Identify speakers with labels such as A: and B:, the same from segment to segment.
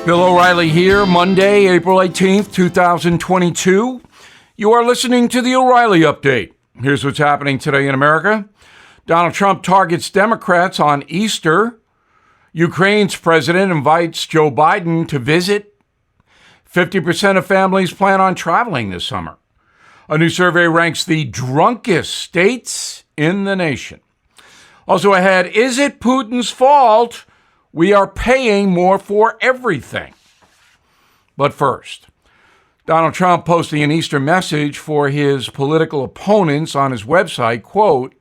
A: Bill O'Reilly here, Monday, April 18th, 2022. You are listening to the O'Reilly Update. Here's what's happening today in America. Donald Trump targets Democrats on Easter. Ukraine's president invites Joe Biden to visit. 50% of families plan on traveling this summer. A new survey ranks the drunkest states in the nation. Also ahead, is it Putin's fault we are paying more for everything? But first, Donald Trump posting an Easter message for his political opponents on his website, quote,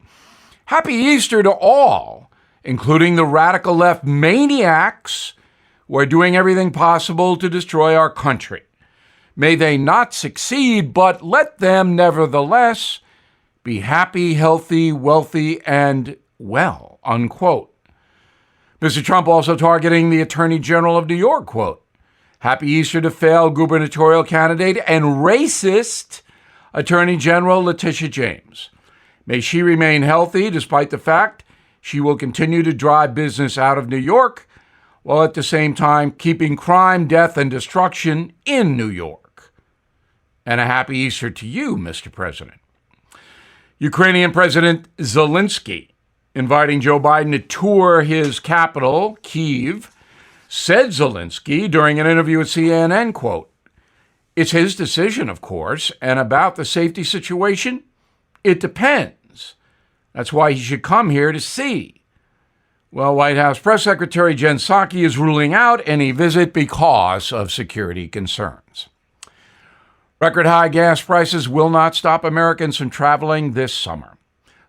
A: "Happy Easter to all, including the radical left maniacs who are doing everything possible to destroy our country. May they not succeed, but let them nevertheless be happy, healthy, wealthy, and well," unquote. Mr. Trump also targeting the Attorney General of New York, quote, "Happy Easter to failed gubernatorial candidate and racist Attorney General Letitia James. May she remain healthy despite the fact she will continue to drive business out of New York while at the same time keeping crime, death, and destruction in New York. And a happy Easter to you, Mr. President." Ukrainian President Zelensky inviting Joe Biden to tour his capital, Kyiv, said Zelensky during an interview with CNN, quote, "It's his decision, of course, and about the safety situation, it depends. That's why he should come here to see." Well, White House Press Secretary Jen Psaki is ruling out any visit because of security concerns. Record high gas prices will not stop Americans from traveling this summer.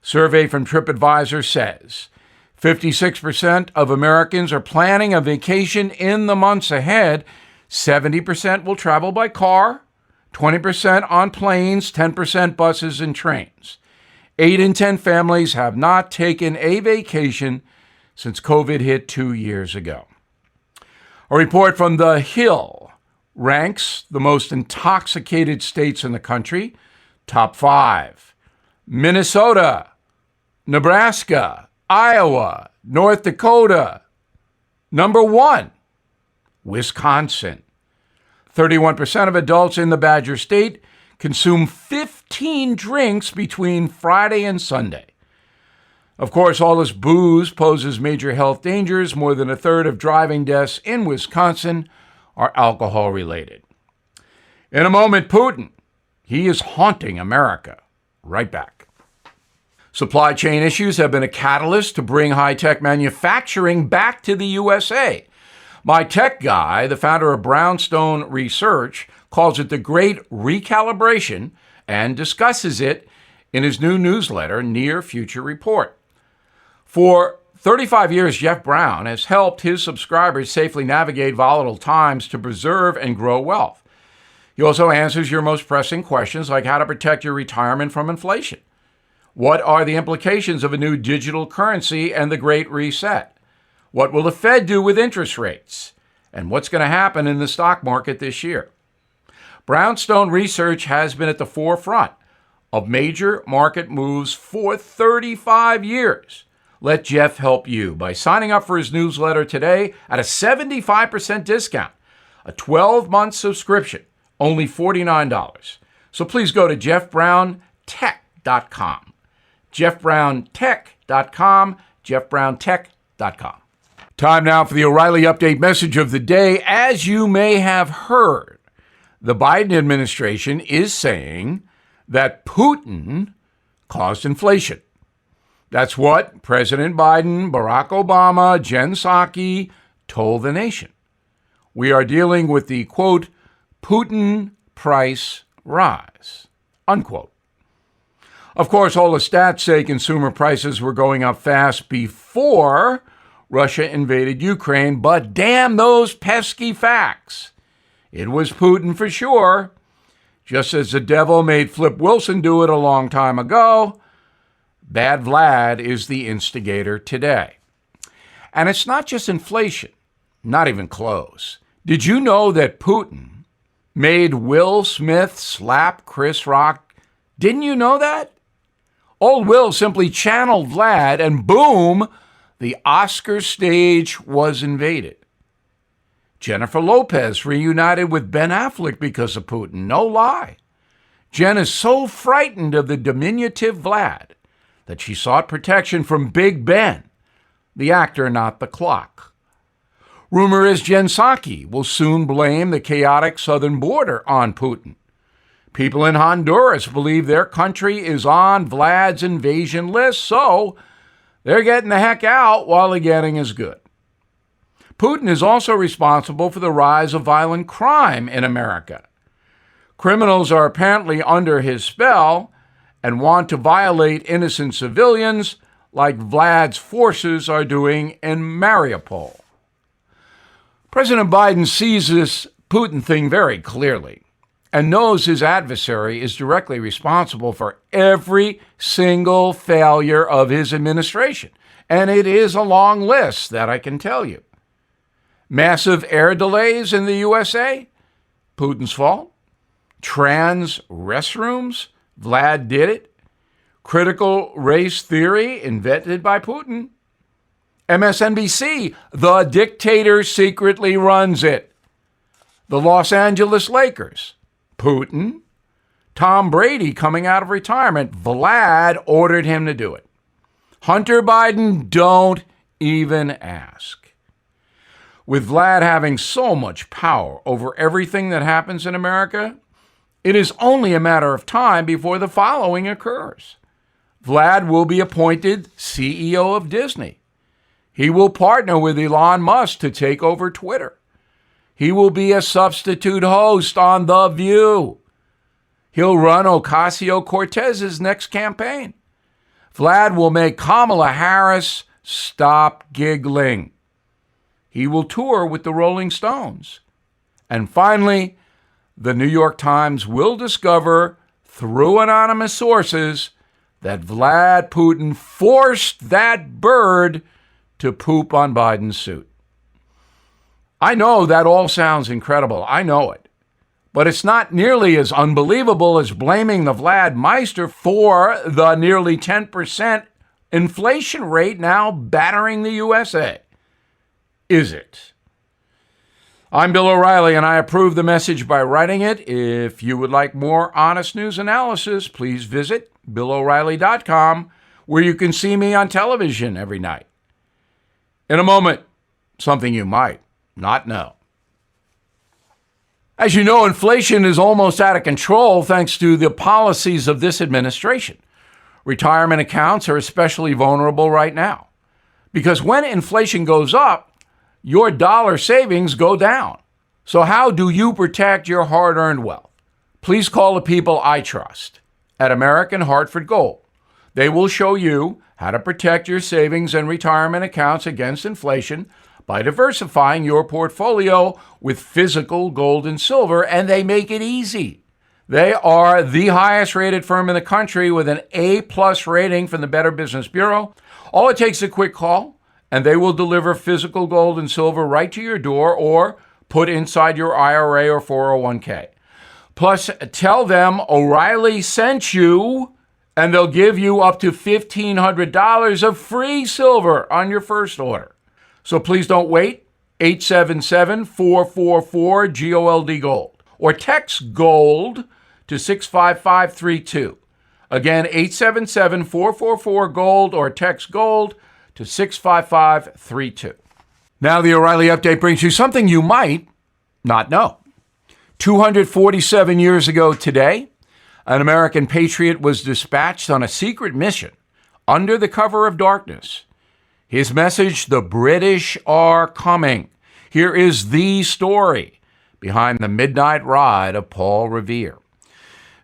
A: Survey from TripAdvisor says 56% of Americans are planning a vacation in the months ahead. 70% will travel by car, 20% on planes, 10% buses and trains. 8 in 10 families have not taken a vacation since COVID hit 2 years ago. A report from The Hill ranks the most intoxicated states in the country. Top 5. Minnesota, Nebraska, Iowa, North Dakota. Number 1, Wisconsin. 31% of adults in the Badger State consume 15 drinks between Friday and Sunday. Of course, all this booze poses major health dangers. More than a third of driving deaths in Wisconsin are alcohol-related. In a moment, Putin. He is haunting America. Right back. Supply chain issues have been a catalyst to bring high-tech manufacturing back to the USA. My tech guy, the founder of Brownstone Research, calls it the Great Recalibration and discusses it in his new newsletter, Near Future Report. For 35 years, Jeff Brown has helped his subscribers safely navigate volatile times to preserve and grow wealth. He also answers your most pressing questions like how to protect your retirement from inflation. What are the implications of a new digital currency and the Great Reset? What will the Fed do with interest rates? And what's going to happen in the stock market this year? Brownstone Research has been at the forefront of major market moves for 35 years. Let Jeff help you by signing up for his newsletter today at a 75% discount, a 12-month subscription, only $49. So please go to jeffbrowntech.com. jeffbrowntech.com, jeffbrowntech.com. Time now for the O'Reilly Update message of the day. As you may have heard, the Biden administration is saying that Putin caused inflation. That's what President Biden, Barack Obama, Jen Psaki told the nation. We are dealing with the, quote, Putin price rise, unquote. Of course, all the stats say consumer prices were going up fast before Russia invaded Ukraine, but damn those pesky facts. It was Putin for sure. Just as the devil made Flip Wilson do it a long time ago, Bad Vlad is the instigator today. And it's not just inflation, not even close. Did you know that Putin made Will Smith slap Chris Rock? Didn't you know that? Old Will simply channeled Vlad, and boom, the Oscar stage was invaded. Jennifer Lopez reunited with Ben Affleck because of Putin. No lie. Jen is so frightened of the diminutive Vlad that she sought protection from Big Ben, the actor, not the clock. Rumor is Jen Psaki will soon blame the chaotic southern border on Putin. People in Honduras believe their country is on Vlad's invasion list, so they're getting the heck out while the getting is good. Putin is also responsible for the rise of violent crime in America. Criminals are apparently under his spell and want to violate innocent civilians like Vlad's forces are doing in Mariupol. President Biden sees this Putin thing very clearly and knows his adversary is directly responsible for every single failure of his administration. And it is a long list, that I can tell you. Massive air delays in the USA? Putin's fault. Trans restrooms? Vlad did it. Critical race theory invented by Putin. MSNBC, the dictator secretly runs it. The Los Angeles Lakers, Putin. Tom Brady coming out of retirement, Vlad ordered him to do it. Hunter Biden, don't even ask. With Vlad having so much power over everything that happens in America, it is only a matter of time before the following occurs. Vlad will be appointed CEO of Disney. He will partner with Elon Musk to take over Twitter. He will be a substitute host on The View. He'll run Ocasio-Cortez's next campaign. Vlad will make Kamala Harris stop giggling. He will tour with the Rolling Stones. And finally, the New York Times will discover, through anonymous sources, that Vlad Putin forced that bird to poop on Biden's suit. I know that all sounds incredible. I know it. But it's not nearly as unbelievable as blaming the Vlad Meister for the nearly 10% inflation rate now battering the USA. Is it? I'm Bill O'Reilly, and I approve the message by writing it. If you would like more honest news analysis, please visit BillO'Reilly.com, where you can see me on television every night. In a moment, something you might not know. As you know, inflation is almost out of control thanks to the policies of this administration. Retirement accounts are especially vulnerable right now because when inflation goes up, your dollar savings go down. So how do you protect your hard-earned wealth? Please call the people I trust at American Hartford Gold. They will show you how to protect your savings and retirement accounts against inflation by diversifying your portfolio with physical gold and silver, and they make it easy. They are the highest rated firm in the country with an A+ rating from the Better Business Bureau. All it takes is a quick call, and they will deliver physical gold and silver right to your door or put inside your IRA or 401k. Plus, tell them O'Reilly sent you, and they'll give you up to $1,500 of free silver on your first order. So please don't wait. 877-444-GOLD Gold or text GOLD to 65532. Again, 877-444-GOLD or text GOLD to 65532. Now the O'Reilly Update brings you something you might not know. 247 years ago today, an American patriot was dispatched on a secret mission under the cover of darkness. His message, the British are coming. Here is the story behind the midnight ride of Paul Revere.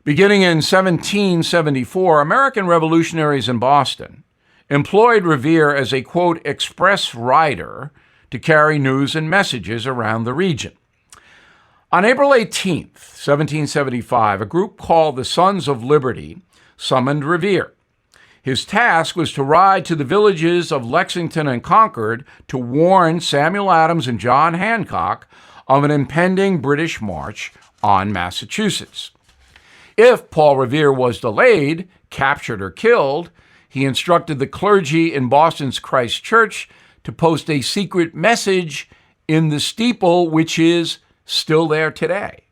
A: Beginning in 1774, American revolutionaries in Boston employed Revere as a, quote, express rider to carry news and messages around the region. On April 18th, 1775, a group called the Sons of Liberty summoned Revere. His task was to ride to the villages of Lexington and Concord to warn Samuel Adams and John Hancock of an impending British march on Massachusetts. If Paul Revere was delayed, captured, or killed, he instructed the clergy in Boston's Christ Church to post a secret message in the steeple, which is still there today.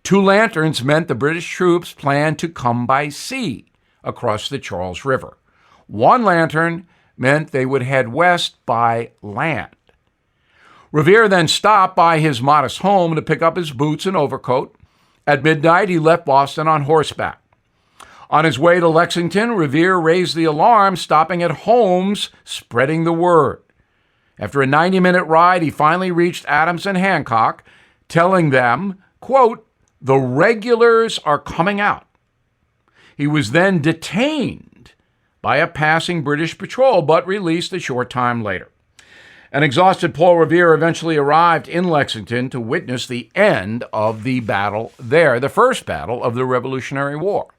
A: 2 lanterns meant the British troops planned to come by sea across the Charles River. 1 lantern meant they would head west by land. Revere then stopped by his modest home to pick up his boots and overcoat. At midnight, he left Boston on horseback. On his way to Lexington, Revere raised the alarm, stopping at homes, spreading the word. After a 90-minute ride, he finally reached Adams and Hancock, telling them, quote, "The regulars are coming out." He was then detained by a passing British patrol, but released a short time later. An exhausted Paul Revere eventually arrived in Lexington to witness the end of the battle there, the first battle of the Revolutionary War.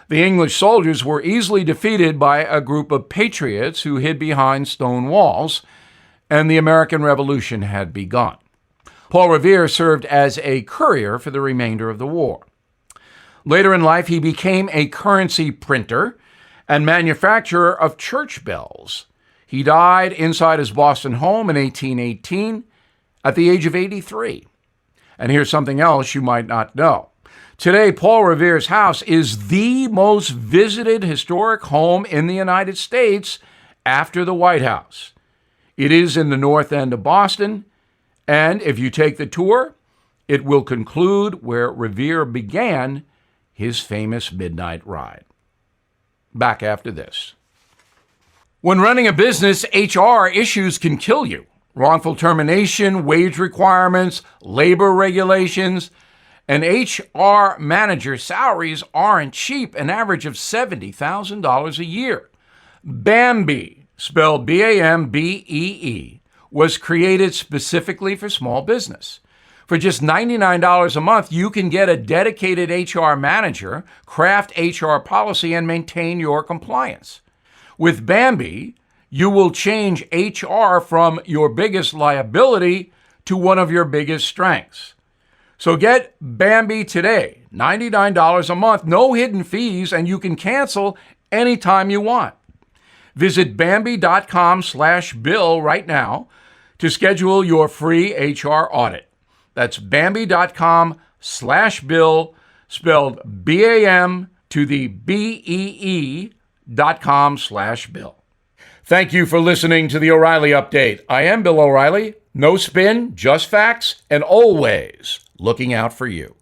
A: The English soldiers were easily defeated by a group of patriots who hid behind stone walls, and the American Revolution had begun. Paul Revere served as a courier for the remainder of the war. Later in life, he became a currency printer and manufacturer of church bells. He died inside his Boston home in 1818 at the age of 83. And here's something else you might not know. Today, Paul Revere's house is the most visited historic home in the United States after the White House. It is in the north end of Boston, and if you take the tour, it will conclude where Revere began his famous midnight ride. Back after this. When running a business, HR issues can kill you. Wrongful termination, wage requirements, labor regulations. An HR manager's salaries aren't cheap, an average of $70,000 a year. Bambee, spelled B-A-M-B-E-E, was created specifically for small business. For just $99 a month, you can get a dedicated HR manager, craft HR policy, and maintain your compliance. With Bambee, you will change HR from your biggest liability to one of your biggest strengths. So get Bambee today, $99 a month, no hidden fees, and you can cancel anytime you want. Visit Bambee.com/Bill right now to schedule your free HR audit. That's Bambee.com/Bill, spelled B-A-M to the BEE.com/Bill. Thank you for listening to the O'Reilly Update. I am Bill O'Reilly. No spin, just facts, and always looking out for you.